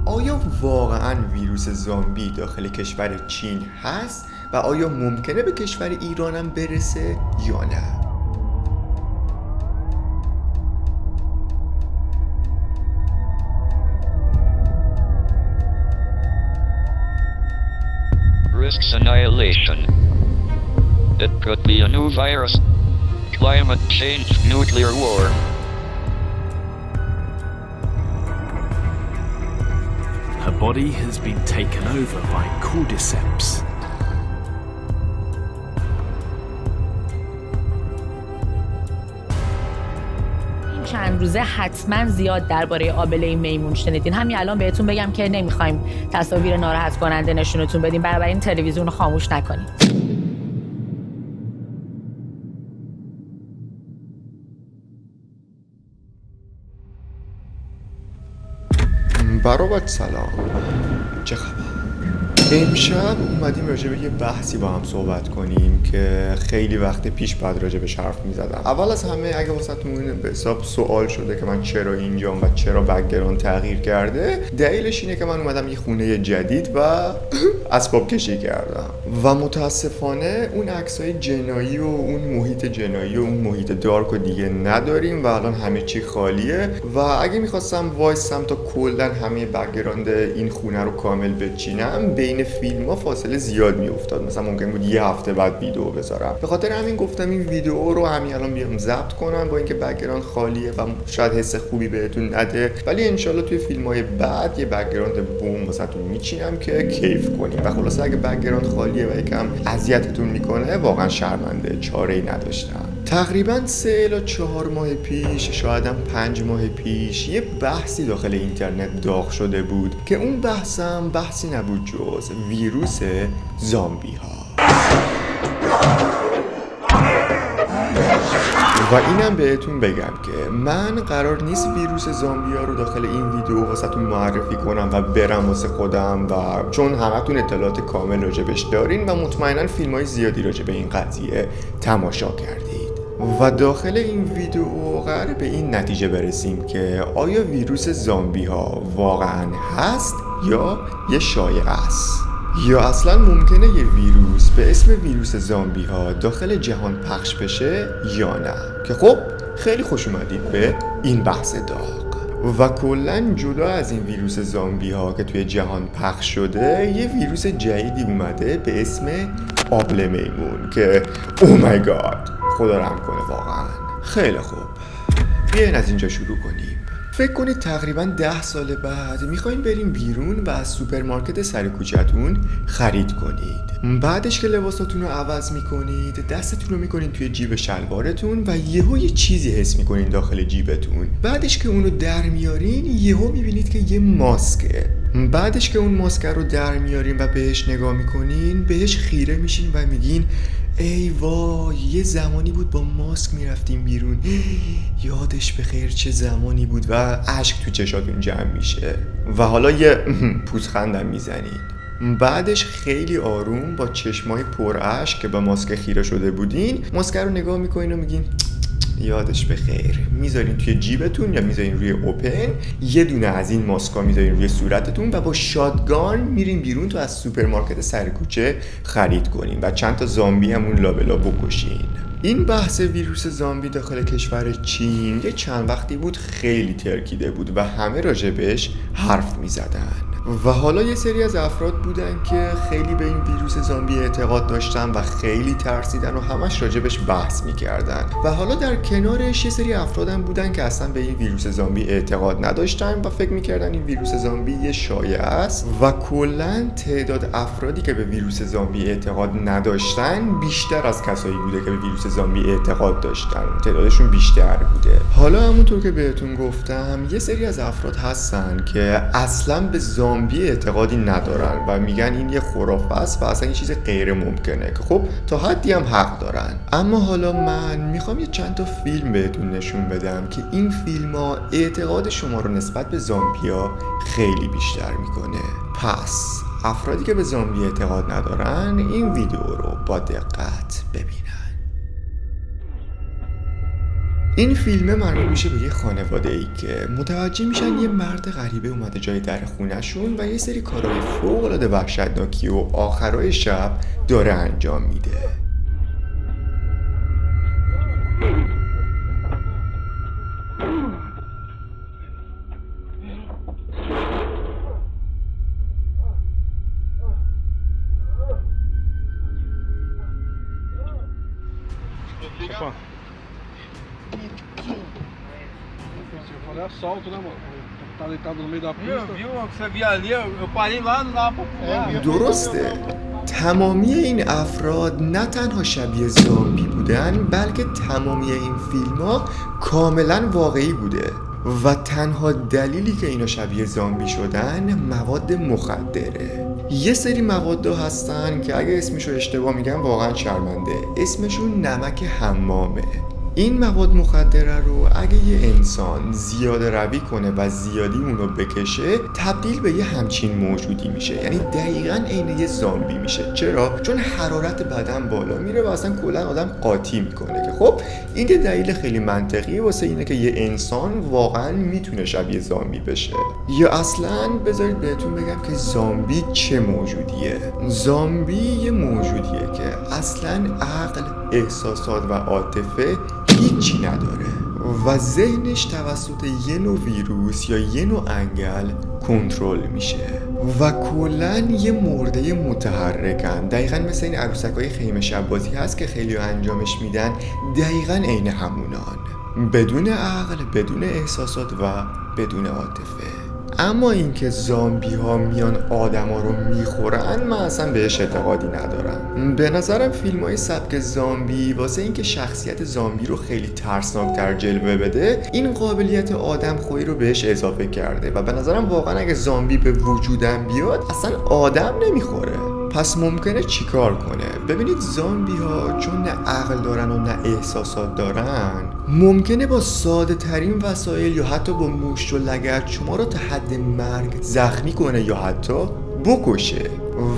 آیا واقعا ویروس زامبی داخل کشور چین هست و آیا ممکنه به کشور ایرانم برسه یا نه؟ Risks annihilation. It could be a new virus. Climate change, nuclear war. Her body has been taken over by cordyceps. چند روزه حتما زیاد درباره آبله میمون شنیدین. همین الان بهتون بگم که نمیخوایم تصاویر ناراحت کننده نشونتون بدیم، بنابراین تلویزیون رو خاموش نکنیم. برابط سلام، چه خبر؟ امشب اومدیم راجع به یه بحثی با هم صحبت کنیم که خیلی وقت پیش بعد راجع بهش حرف میزدم. اول از همه اگه واسهتون به حساب سوال شده که من چرا اینجام و چرا بک‌گراند تغییر کرده، دلیلش اینه که من اومدم یه خونه جدید و اسباب کشی کردم و متاسفانه اون عکسای جنایی و اون محیط جنایی و اون محیط دارک رو دیگه نداریم و الان همه چی خالیه و اگه میخواستم وایسم تا کلا همه بک‌گراند این خونه رو کامل بچینم، بین فیلم ها فاصله زیاد میافتاد. مثلا ممکن بود یه هفته بعد ویدیو بذارم. به خاطر همین گفتم این ویدیو رو همین الان بیام ضبط کنم، با اینکه بک‌گراند خالیه و شاید حس خوبی بهتون نده، ولی انشالله توی فیلم های بعد یه بک‌گراند بوم واسهتون میچینم که کیف کنیم. و خلاصه اگه بک‌گراند خالیه و یکم اذیتتون میکنه، واقعا شرمنده، چاره‌ای نداشتم. تقریبا 3 الی 4 ماه پیش، شاید هم 5 ماه پیش، یه بحثی داخل اینترنت داغ شده بود که اون بحثم بحثی نبود جز ویروس زامبی ها. و اینم بهتون بگم که من قرار نیست ویروس زامبی ها رو داخل این ویدیو واسهتون معرفی کنم و برم واسه خودم، و چون همتون اطلاعات کامل راجبش دارین و مطمئنا فیلم های زیادی راجب این قضیه تماشا کردید. و داخل این ویدیو قراره به این نتیجه برسیم که آیا ویروس زامبی ها واقعا هست یا یه شایعه است، یا اصلا ممکنه یه ویروس به اسم ویروس زامبی ها داخل جهان پخش بشه یا نه. که خب خیلی خوش اومدید به این بحث داغ. و کلا جدا از این ویروس زامبی ها که توی جهان پخش شده، یه ویروس جدیدی اومده به اسم آبله میمون که او مای گاد، خدا رحم کنه واقعا. خیلی خوب، بیاین از اینجا شروع کنیم. فکر کنید تقریبا 10 سال بعد میخواین بریم بیرون و از سوپرمارکت سر کوچه‌تون خرید کنید. بعدش که لباساتون رو عوض میکنید، دستتون رو میکنید توی جیب شلوارتون و یهو یه چیزی حس میکنید داخل جیبتون. بعدش که اونو در میارین، یهو میبینید که یه ماسکه. بعدش که اون ماسک رو در میارین و بهش نگاه میکنین، بهش خیره میشین و میگین ای وای، یه زمانی بود با ماسک میرفتیم بیرون، یادش بخیر چه زمانی بود، و اشک تو چشاتون جمع میشه و حالا یه پوزخندم میزنید. بعدش خیلی آروم با چشمای پر اشک که به ماسک خیره شده بودین، ماسک رو نگاه میکنین و میگین یادش بخیر. میذارین توی جیبتون یا میذارین روی اوپن، یه دونه از این ماسکا میذارین روی صورتتون و با شاتگان میرین بیرون تو از سوپرمارکت سر کوچه خرید کنین و چند تا زامبی همون لابلا بکشین. این بحث ویروس زامبی داخل کشور چین یه چند وقتی بود خیلی ترکیده بود و همه راجبش حرف میزدن. و حالا یه سری از افراد بودن که خیلی به این ویروس زامبی اعتقاد داشتن و خیلی ترسیدن و همش راجبش بحث میکردن. و حالا در کنارش یه سری افرادم بودن که اصلا به این ویروس زامبی اعتقاد نداشتن و فکر میکردن این ویروس زامبی یه شایعه است. و کلا تعداد افرادی که به ویروس زامبی اعتقاد نداشتن بیشتر از کسایی بوده که به ویروس زامبی اعتقاد داشتن، تعدادشون بیشتر بوده. حالا همونطور که بهتون گفتم، یه سری از افراد هستن که اصلا به زامبی اعتقادی ندارن و میگن این یه خرافه است و اصلا یه چیز غیر ممکنه، که خب تا حدی هم حق دارن. اما حالا من میخوام یه چند تا فیلم بهتون نشون بدم که این فیلم ها اعتقاد شما رو نسبت به زامبی ها خیلی بیشتر میکنه. پس افرادی که به زامبی اعتقاد ندارن این ویدیو رو با دقت ببینن. این فیلم مربوط میشه به یه خانواده ای که متوجه میشن یه مرد غریبه اومده جای در خونه‌شون و یه سری کارهای فوق‌العاده وحشتناکی و آخرای شب داره انجام میده. Olha solto, né, mano? Tá deitado no meio da pista. Viu? Você via ali, eu parei lá no Napa. درسته، تمامی این افراد نه تنها شبیه زامبی بودن بلکه تمامی این فیلم ها کاملا واقعی بوده و تنها دلیلی که اینا شبیه زامبی شدن مواد مخدره. یه سری مواد هستن که اگه اسمشو اشتباه میگم واقعا شرمنده، اسمشون نمک حمامه. این مواد مخدره رو اگه یه انسان زیاده روی کنه و زیادی اونو بکشه تبدیل به یه همچین موجودی میشه، یعنی دقیقاً عین یه زامبی میشه. چرا؟ چون حرارت بدن بالا میره و اصلا کلا آدم قاطی میکنه که خب این یه دلیل خیلی منطقیه واسه اینه که یه انسان واقعاً میتونه شبیه زامبی بشه. یا اصلاً بذارید بهتون بگم که زامبی چه موجودیه. زامبی یه موجودیه که اصلاً عقل، احساسات و عاطفه هیچی نداره و ذهنش توسط یه نوع ویروس یا یه نوع انگل کنترل میشه و کلن یه مرده متحرکن. دقیقا مثل این عروسکای خیمه شبازی هست که خیلی انجامش میدن، دقیقا عین همونان، بدون عقل، بدون احساسات و بدون عاطفه. اما اینکه زامبی ها میان آدما رو میخورن من اصلا بهش اعتقادی ندارم. به نظرم فیلم های سبک زامبی واسه اینکه شخصیت زامبی رو خیلی ترسناکتر جلوه بده این قابلیت آدم خویی رو بهش اضافه کرده و به نظرم واقعا اگه زامبی به وجودم بیاد اصلا آدم نمیخوره. پس ممکنه چیکار کنه؟ ببینید زامبی ها چون نه عقل دارن و نه احساسات دارن ممکنه با ساده ترین وسایل یا حتی با مشت و لگد شما رو تا حد مرگ زخمی کنه یا حتی بکشه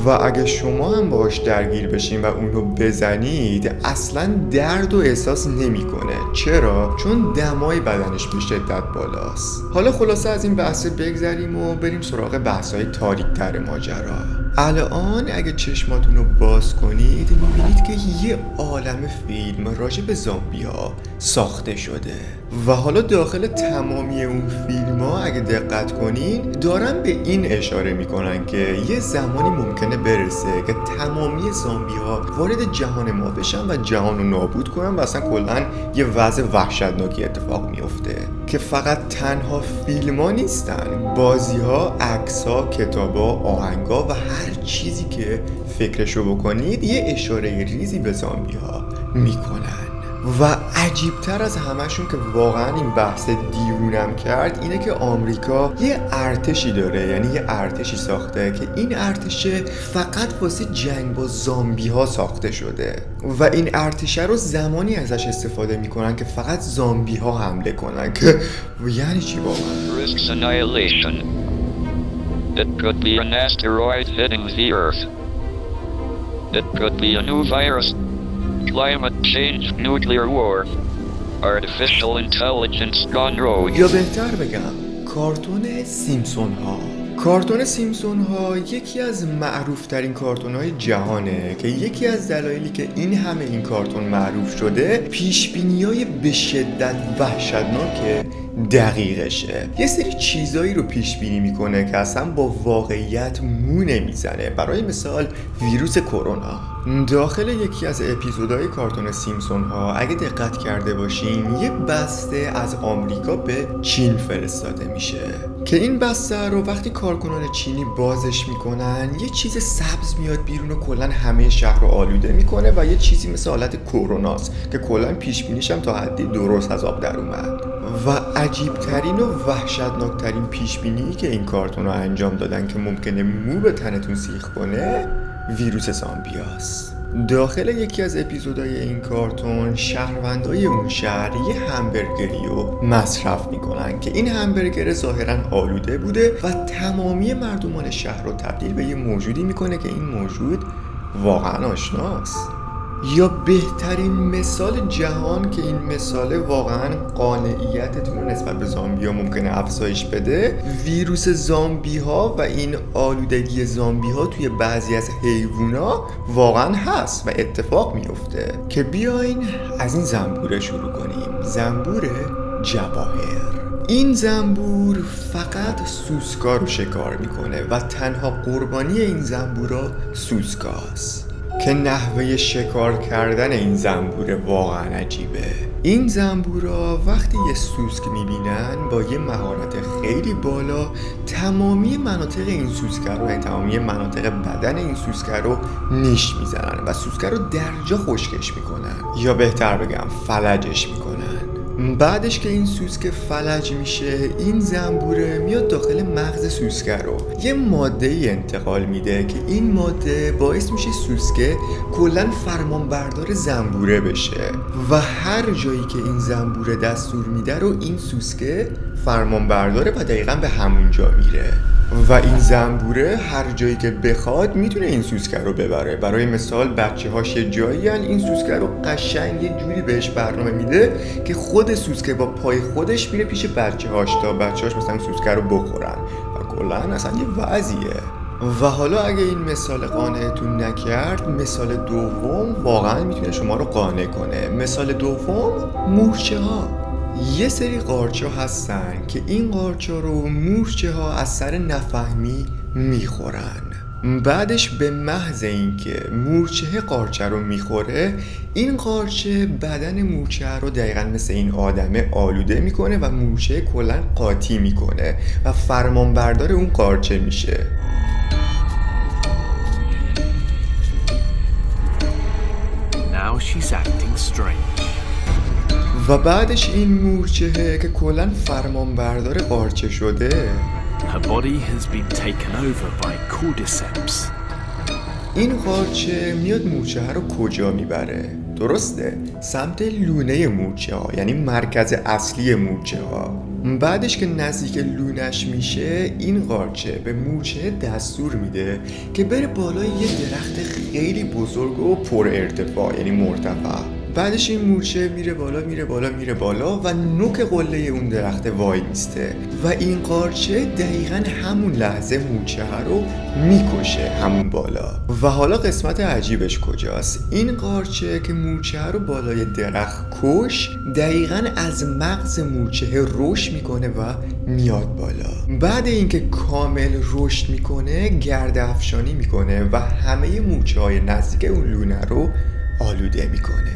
و اگه شما هم باهاش درگیر بشین و اونو بزنید اصلا درد و احساس نمیکنه. چرا؟ چون دمای بدنش به شدت بالاست. حالا خلاصه از این بحث بگذریم و بریم سراغ بحث‌های تاریک‌تر ماجرا. الان اگه چشماتون رو باز کنید میبینید که یه عالم فیلم راجع به زامبی ها ساخته شده و حالا داخل تمامی اون فیلم ها اگه دقت کنین دارن به این اشاره میکنن که یه زمانی ممکنه برسه که تمامی زامبی ها وارد جهان ما بشن و جهان رو نابود کنن و اصلا کلن یه وضع وحشتناکی اتفاق میفته که فقط تنها فیلم ها نیستن، بازی ها، عکس ها، کتاب ها، آهنگ ها و هر چیزی که فکرشو بکنید یه اشاره ریزی به زامبی ها میکنن. و عجیبتر از همه‌شون که واقعا این بحث دیوونم کرد اینه که آمریکا یه ارتشی داره، یعنی یه ارتشی ساخته که این ارتش فقط واسه جنگ با زامبی ها ساخته شده و این ارتش رو زمانی ازش استفاده میکنن که فقط زامبی ها حمله کنن که یعنی چی واقعا؟ Risks annihilation. It could be an asteroid hitting the Earth. It could be a new virus. Climate change, nuclear war, artificial intelligence gone rogue. یا بهتر بگم کارتون سیمپسون ها. کارتون سیمپسون ها یکی از معروف ترین کارتون های جهانه که یکی از دلایلی که این همه این کارتون معروف شده پیشبینی‌های به شدت وحشتناک دقیقشه. یه سری چیزایی رو پیش بینی میکنه که اصلا با واقعیت مو نمیزنه. برای مثال ویروس کرونا. داخل یکی از اپیزودهای کارتون سیمپسون ها اگه دقت کرده باشین یه بسته از آمریکا به چین فرستاده میشه که این بسته رو وقتی کارکنان چینی بازش میکنن یه چیز سبز میاد بیرون و کلا همه شهر رو آلوده میکنه و یه چیزی مثل حالت کروناست که کلا پیش بینیش هم تا حدی درست از آب در اومد. و عجیبترین و وحشتناکترین پیش بینی که این کارتون رو انجام دادن که ممکنه مو به تنتون سیخ کنه ویروس زامبیاست. داخل یکی از اپیزودهای این کارتون شهروندای اون شهر یه همبرگری رو مصرف میکنن که این همبرگر ظاهرا آلوده بوده و تمامی مردمان شهر رو تبدیل به یه موجودی میکنه که این موجود واقعا آشناست. یا بهترین مثال جهان که این مثال واقعا قانعیتتون رو نسبت به زامبی ها ممکنه افزایش بده، ویروس زامبی ها و این آلودگی زامبی ها توی بعضی از حیوونا واقعا هست و اتفاق میفته. که بیاین از این زنبوره شروع کنیم. زنبور جواهر. این زنبور فقط سوسکا رو شکار میکنه و تنها قربانی این زنبورا سوسکاست. که نحوه شکار کردن این زنبور واقعا عجیبه. این زنبورا وقتی یه سوسک میبینن با یه مهارت خیلی بالا تمامی مناطق این سوسکه رو، یعنی تمامی مناطق بدن این سوسکه رو نیش میزنن و سوسکه رو در جا خشکش میکنن، یا بهتر بگم فلجش میکنن. بعدش که این سوسکه فلج میشه، این زنبوره میاد داخل مغز سوسکه رو یه ماده ای انتقال میده که این ماده باعث میشه سوسکه کلن فرمانبردار زنبوره بشه و هر جایی که این زنبوره دستور میده رو این سوسکه فرمانبرداره و دقیقا به همون جا میره و این زنبوره هر جایی که بخواد میتونه این سوسکه رو ببره. برای مثال بچه هاش یه جایی هن، این سوسکه رو قشنگ یه جوری بهش برنامه میده که خود سوسکه با پای خودش میره پیش بچه هاش تا بچه هاش مثلا سوسکه رو بخورن و کلا اصلا یه وضعیه. و حالا اگه این مثال قانعتون نکرد، مثال دوم واقعا میتونه شما رو قانع کنه. مثال دوم، مورچه ها. یه سری قارچا هستن که این قارچا رو مورچه ها از سر نفهمی میخورن. بعدش به محض اینکه مورچه قارچه رو میخوره، این قارچه بدن مورچه رو دقیقا مثل این آدمه آلوده میکنه و مورچه کلن قاطی میکنه و فرمانبردار اون قارچه میشه. Now she's acting strange. و بعدش این مورچه که کلن فرمانبردار قارچه شده، Her body has been taken over by cordyceps. این قارچه میاد مورچه رو کجا میبره؟ درسته؟ سمت لونه مورچه ها، یعنی مرکز اصلی مورچه ها. بعدش که نزدیک لونش میشه، این قارچه به مورچه دستور میده که بره بالای یه درخت خیلی بزرگ و پر ارتفاع، یعنی مرتفع. بعدش این مورچه میره بالا و نوک قله اون درخت وای میسته و این قارچه دقیقاً همون لحظه مورچه رو میکشه همون بالا. و حالا قسمت عجیبش کجاست؟ این قارچه که مورچه رو بالای درخت کش، دقیقاً از مغز مورچه رشد میکنه و میاد بالا. بعد اینکه کامل رشد میکنه، گرد افشانی میکنه و همه مورچه های نزدیک اون لونه رو آلوده میکنه.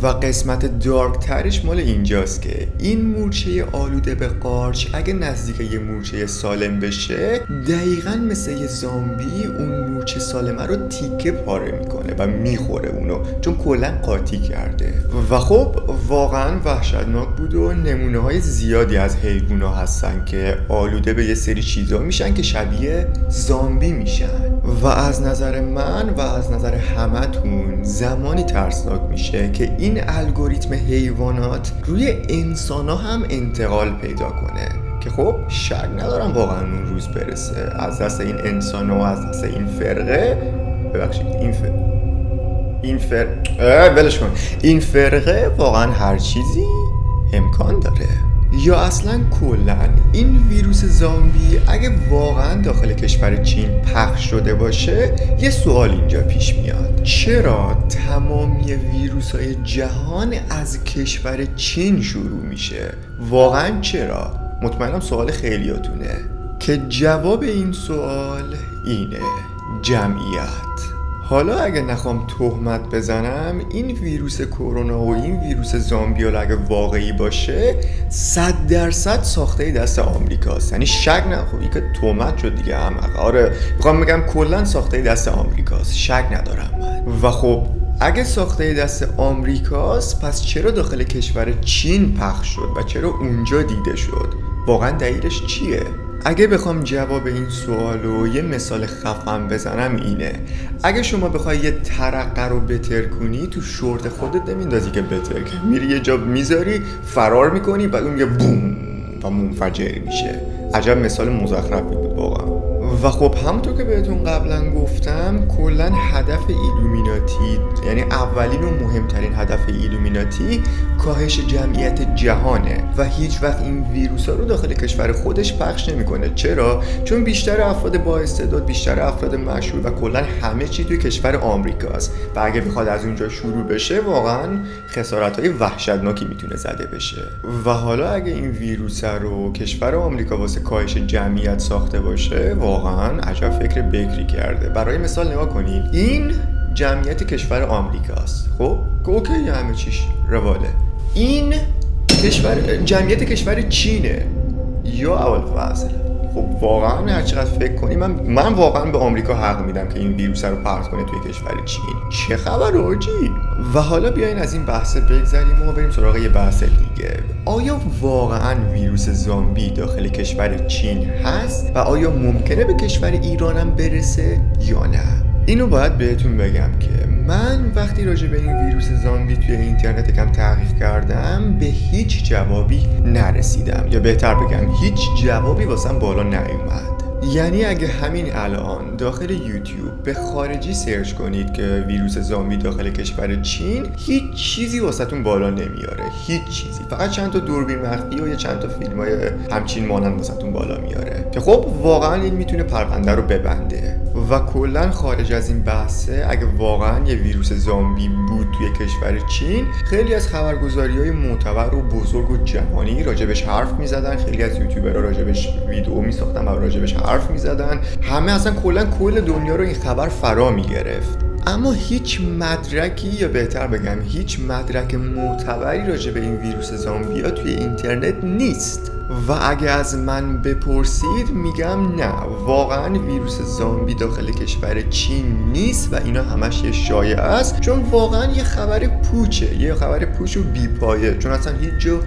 و قسمت دارک ترش مال اینجاست که این مورچه آلوده به قارچ اگه نزدیک یه مورچه سالم بشه، دقیقاً مثل یه زامبی اون مورچه سالمه رو تیکه پاره میکنه و میخوره اونو، چون کلا قاطی کرده. و خب واقعاً وحشتناک بود و نمونه های زیادی از حیوونا هستن که آلوده به یه سری چیزا میشن که شبیه زامبی میشن. و از نظر من و از نظر همتون زمانی ترسناک میشه که این الگوریتم حیوانات روی انسانا هم انتقال پیدا کنه که خب شک ندارم واقعا اون روز برسه. از دست این انسانا و از دست این فرقه، ببخشید این فرقه واقعا هر چیزی امکان داره. یا اصلا کلن این ویروس زامبی اگه واقعا داخل کشور چین پخش شده باشه، یه سوال اینجا پیش میاد: چرا تمامی ویروس های جهان از کشور چین شروع میشه؟ واقعا چرا؟ مطمئنم سوال خیلیاتونه که جواب این سوال اینه: جمعیت. حالا اگه نخوام تهمت بزنم، این ویروس کرونا و این ویروس زامبی اگه واقعی باشه 100% ساخته دست آمریکاست. یعنی شک نخوام که تهمت شد دیگه احمق. آره میخوام بگم کلا ساخته دست آمریکاست، شک ندارم من. و خب اگه ساخته دست آمریکاست، پس چرا داخل کشور چین پخش شد و چرا اونجا دیده شد؟ واقعا دلیلش چیه؟ اگه بخوام جواب این سوالو یه مثال خفن بزنم اینه: اگه شما بخوای یه ترقه رو بتر کنی، تو شورت خودت نمیندازی که بتر کنی، میری یه جا میذاری فرار میکنی، بعد اون میگه بوم و منفجر میشه. عجب مثال مزخرفی بود واقعا. و خب همونطور که بهتون قبلا گفتم کلا هدف ایلومیناتی، یعنی اولین و مهمترین هدف ایلومیناتی کاهش جمعیت جهانه و هیچ وقت این ویروس ها رو داخل کشور خودش پخش نمیکنه. چرا؟ چون بیشتر افراد با استعداد، بیشتر افراد مشهور و کلا همه چی توی کشور آمریکاست و اگه بخواد از اونجا شروع بشه واقعا خسارت‌های وحشتناکی میتونه زده بشه. و حالا اگه این ویروس رو کشور آمریکا واسه کاهش جمعیت ساخته باشه واقعا عجب فکر بکری کرده. برای مثال نگاه کنین، این جمعیت کشور آمریکاست، خب اوکی همه چیش رواله. این جمعیت کشور چینه یا اولفضل. خب واقعا هر چقدر فکر کنی من واقعا به آمریکا حق میدم که این ویروس رو پرت کنه توی کشور چین. چه خبر آجی؟ و حالا بیاین از این بحث بگذریم و بریم سراغ یه بحث دیگه. آیا واقعا ویروس زامبی داخل کشور چین هست و آیا ممکنه به کشور ایرانم برسه یا نه؟ اینو باید بهتون بگم که من وقتی راجع به این ویروس زامبی توی اینترنت یکم تحقیق کردم به هیچ جوابی نرسیدم، یا بهتر بگم هیچ جوابی واسم بالا نیومد. یعنی اگه همین الان داخل یوتیوب به خارجی سرچ کنید که ویروس زامبی داخل کشور چین، هیچ چیزی واسهتون بالا نمیاره، هیچ چیزی. فقط چند تا دوربین مخفی و یا چند تا فیلمای همچین مانند واسهتون بالا میاره که خب واقعا این میتونه پرونده رو ببنده. و کلا خارج از این بحثه، اگه واقعا یه ویروس زامبی بود توی کشور چین، خیلی از خبرگزاری‌های معتبر و بزرگ و جهانی راجبش حرف میزدن، خیلی از یوتیوبرها راجبش ویدیو میساختن و راجبش حرف میزدن، همه اصلا کل دنیا رو این خبر فرا میگرفت. اما هیچ مدرکی، یا بهتر بگم هیچ مدرک معتبری راجع به این ویروس زامبیا توی اینترنت نیست. و اگه از من بپرسید میگم نه، واقعا ویروس زامبی داخل کشور چین نیست و اینا همش یه شایعه است، چون واقعا یه خبر پوچه، یه خبر پوچ و بیپایه، چون اصلا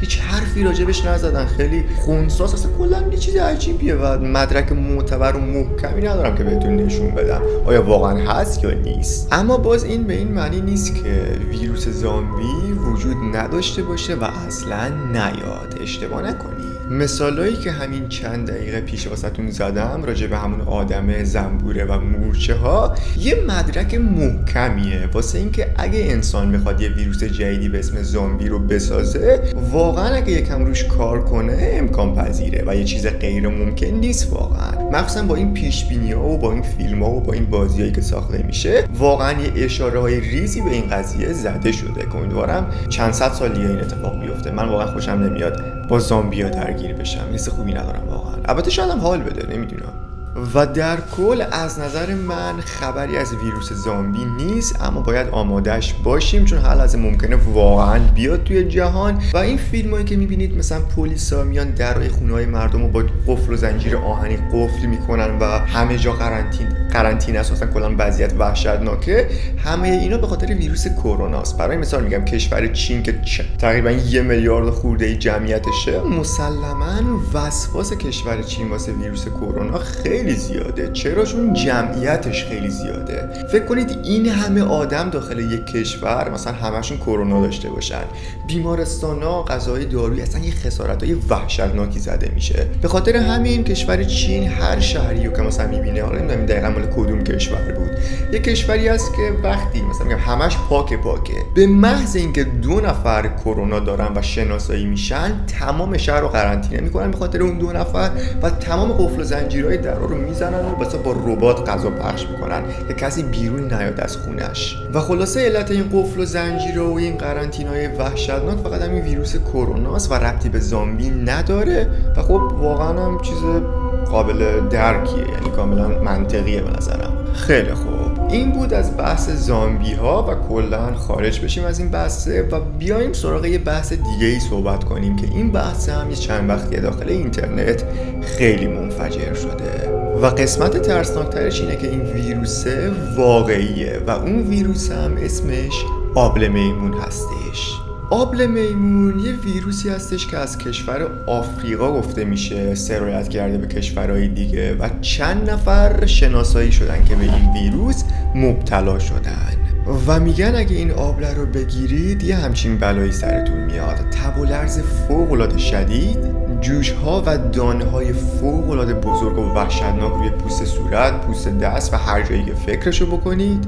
هیچ حرفی راجبش نزدن، خیلی خنثی، اصلا کلا یه چیز عجیبیه و مدرک معتبر و محکمی ندارم که بهتون نشون بدم آیا واقعا هست یا نیست. اما باز این به این معنی نیست که ویروس زامبی وجود نداشته باشه و اصلا نیاد. اشتباه نکنید. مثالایی که همین چند دقیقه پیش واسهتون زدم راجع به همون آدم زنبوره و مورچه ها یه مدرک محکمیه واسه اینکه اگه انسان بخواد یه ویروس جدیدی به اسم زامبی رو بسازه، واقعا اگه یکم روش کار کنه امکان پذیره و یه چیز غیر ممکن نیست واقعا. مخصوصا با این پیش بینی ها و با این فیلم ها و با این بازیایی که ساخته میشه، واقعا یه اشاره های ریزی به این قضیه زده شده که امیدوارم چند صد سال دیگه این اتفاق بیفته. من واقعا خوشم نمیاد با زامبیا درگیر بشم، حس خوبی ندارم واقعا. البته شاید هم حال بده، نمیدونم. و در کل از نظر من خبری از ویروس زامبی نیست، اما باید آمادهش باشیم چون حال از ممکنه واقعا بیاد توی جهان. و این فیلمایی که میبینید مثلا پلیسا میان درهای خونه‌های مردم رو با قفل و زنجیر آهنی قفل میکنن و همه جا قرنطینه است، اصلا کلا وضعیت وحشتناکه، همه اینا به خاطر ویروس کرونا است. برای مثال میگم کشور چین که تقریبا 1 میلیارد خورده جمعیتشه، مسلماً وسواس کشور چین واسه ویروس کرونا خیلی زیاده. چرا؟ چون جمعیتش خیلی زیاده. فکر کنید این همه آدم داخل یک کشور مثلا همشون کرونا داشته باشن، بیمارستانا، غذای دارویی، اصلا یه خسارتای وحشتناکی زده میشه. به خاطر همین کشور چین هر شهری رو که مثلا میبینه، حالا نمیدونم دقیقاً مال کدوم کشور بود، یه کشوری است که وقتی مثلا میگم همش پاکه به محض اینکه 2 نفر کرونا دارن و شناسایی میشن، تمام شهر رو قرنطینه میکنن به خاطر اون 2 نفر و تمام قفل و زنجیرهای درا رو میزنن و با ربات غذا پخش میکنن که کسی بیرون نیاد از خونش. و خلاصه علت این قفل و زنجیرها و این قرنطینه‌های وحشتناک فقط همین ویروس کروناست و ربطی به زامبی نداره. و خب واقعا هم چیز قابل درکیه، یعنی کاملا منطقیه به نظرم. خیلی خوب، این بود از بحث زامبی ها و کلا خارج بشیم از این بحثه و بیایم سراغ یه بحث دیگه ای صحبت کنیم که این بحث هم یه چند وقتی داخل اینترنت خیلی منفجر شده و قسمت ترسناکترش اینه که این ویروس واقعیه و اون ویروس هم اسمش آبله میمون هستش. آبله میمون یه ویروسی هستش که از کشور آفریقا گفته میشه سرایت کرده به کشورهای دیگه و چند نفر شناسایی شدن که به این ویروس مبتلا شدن و میگن اگه این آبله رو بگیرید یه همچین بلایی سرتون میاد: تب و لرز فوق‌العاده شدید، جوش‌ها و دانه‌های فوق‌العاده بزرگ و وحشتناک روی پوست صورت، پوست دست و هر جایی که فکرشو بکنید.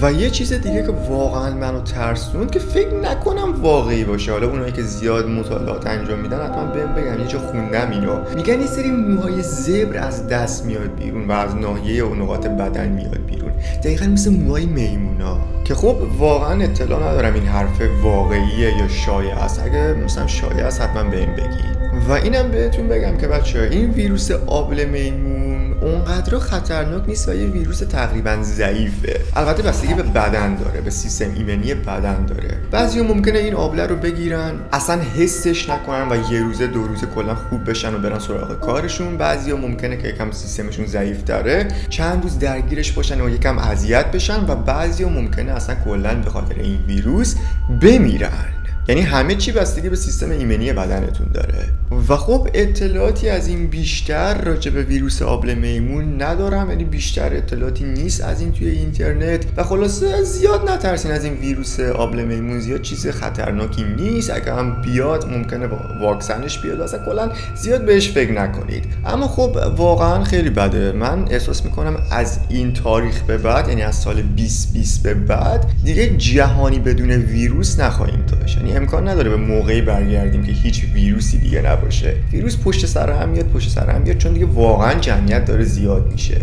و یه چیز دیگه که واقعا منو ترسوند که فکر نکنم واقعی باشه، حالا اونایی که زیاد مطالعات انجام میدن حتما بهم بگم، یه جا خوندم اینو، میگن یه سری موهای زبر از دست میاد بیرون و از ناحیه و نقاط بدن میاد بیرون، دقیقا مثل موهای میمونا، که خب واقعا اطلاع ندارم این حرف واقعیه یا شایعه است. اگه مثلا شایعه است حتما بهم بگید. و اینم بهتون بگم که بچه‌ها این ویروس آبله میمون اونقدر خطرناک نیست و یه ویروس تقریبا ضعیفه. البته بستگی به بدن داره، به سیستم ایمنی بدن داره. بعضیا ممکنه این آبله رو بگیرن اصلا حسش نکنن و یه روزه دو روزه کلا خوب بشن و برن سراغ کارشون. بعضیا ممکنه که یکم سیستمشون ضعیف تره چند روز درگیرش باشن و یکم اذیت بشن و بعضیا ممکنه اصلا کلا به خاطر این ویروس بمیرن. یعنی همه چی بستگی به سیستم ایمنی بدنتون داره. و خب اطلاعاتی از این بیشتر راجع به ویروس آبله میمون ندارم، یعنی بیشتر اطلاعاتی نیست از این توی اینترنت و خلاصه زیاد نترسین از این ویروس آبله میمون، زیاد چیز خطرناکی نیست. اگه هم بیاد ممکنه واکسنش بیاد، اصلا کلا زیاد بهش فکر نکنید. اما خب واقعا خیلی بده. من احساس میکنم از این تاریخ به بعد، یعنی از سال 2020 به بعد دیگه جهانی بدون ویروس نخواهیم داشت. یعنی امکان نداره به موقعی برگردیم که هیچ ویروسی دیگه نباشه. ویروس پشت سر هم میاد چون دیگه واقعا جمعیت داره زیاد میشه.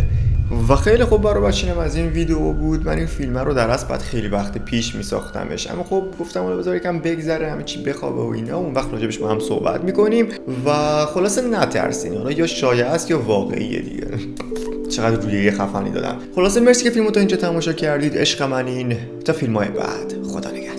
و خیلی خوب برای بچینم از این ویدیو بود. من این فیلم رو در اصل بعد خیلی وقت پیش میساختمش، اما خب گفتم حالا بذار یکم بگذره همه چی بخوابه و اینا، اون وقت راجبش با هم صحبت میکنیم. و خلاصه نترسین، حالا یا شایعه است یا واقعیه دیگه. چقدر رویه خفنی دادم. خلاصه مرسی که فیلمو تا اینجا تماشا کردید. عشق منین. تا فیلم‌های بعد. خدا نگهدار.